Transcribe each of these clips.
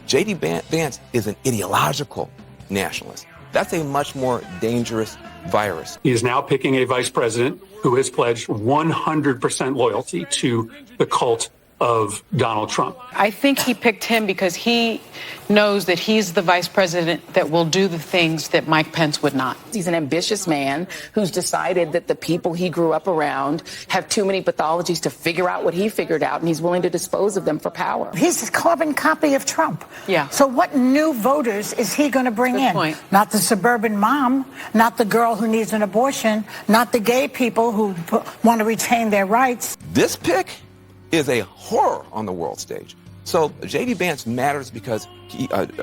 JD Vance is an ideological nationalist. That's a much more dangerous virus. He is now picking a vice president who has pledged 100% loyalty to the cult of Donald Trump. I think he picked him because he knows that he's the vice president that will do the things that Mike Pence would not. He's an ambitious man who's decided that the people he grew up around have too many pathologies to figure out what he figured out, and he's willing to dispose of them for power. He's a carbon copy of Trump. Yeah. So what new voters is he going to bring in? Point. Not the suburban mom, not the girl who needs an abortion, not the gay people who want to retain their rights. This pick is a horror on the world stage. So JD Vance matters because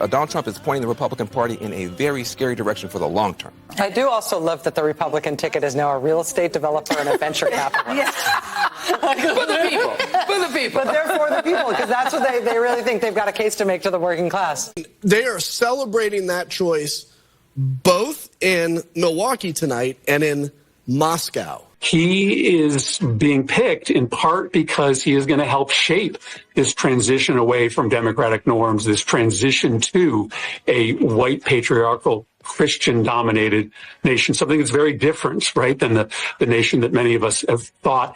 Donald Trump is pointing the Republican Party in a very scary direction for the long term. I do also love that the Republican ticket is now a real estate developer and a venture capitalist. For the people. For the people. But they're for the people, because that's what they really think they've got a case to make to the working class. They are celebrating that choice both in Milwaukee tonight and in Moscow. He is being picked in part because he is going to help shape this transition away from democratic norms, this transition to a white patriarchal Christian-dominated nation, something that's very different, right, than the nation that many of us have thought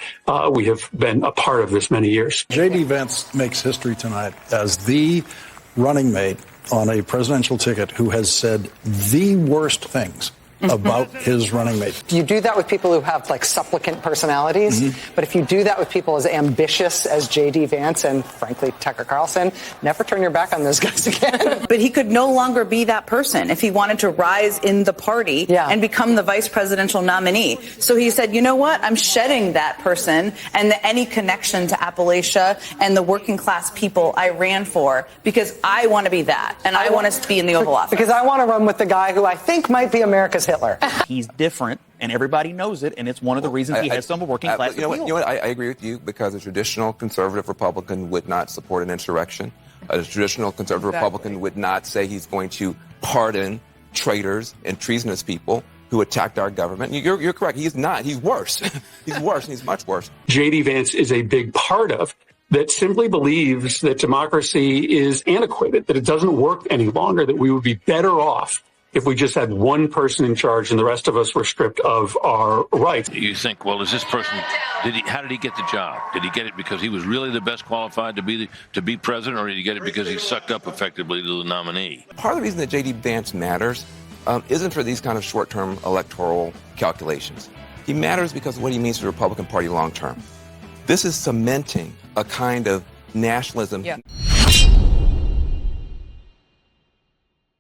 we have been a part of this many years. JD Vance makes history tonight as the running mate on a presidential ticket who has said the worst things about his running mate. You do that with people who have like supplicant personalities, but if you do that with people as ambitious as JD Vance and frankly Tucker Carlson, never turn your back on those guys again. But he could no longer be that person if he wanted to rise in the party and become the vice presidential nominee. So he said, you know what, I'm shedding that person and any connection to Appalachia and the working class people I ran for because I want to be that and I want to be in the Oval Office. Because I want to run with the guy who I think might be America's Hitler. He's different, and everybody knows it, and it's one of the reasons he has some working class appeal. You know what? I agree with you because a traditional conservative Republican would not support an insurrection. A traditional conservative Republican would not say he's going to pardon traitors and treasonous people who attacked our government. You're correct. He's not. He's worse. He's worse, and he's much worse. JD Vance is a big part of that simply believes that democracy is antiquated, that it doesn't work any longer, that we would be better off if we just had one person in charge and the rest of us were stripped of our rights. You think, well, is this person, how did he get the job? Did he get it because he was really the best qualified to be president, or did he get it because he sucked up effectively to the nominee? Part of the reason that JD Vance matters isn't for these kind of short-term electoral calculations. He matters because of what he means to the Republican Party long-term. This is cementing a kind of nationalism. Yeah.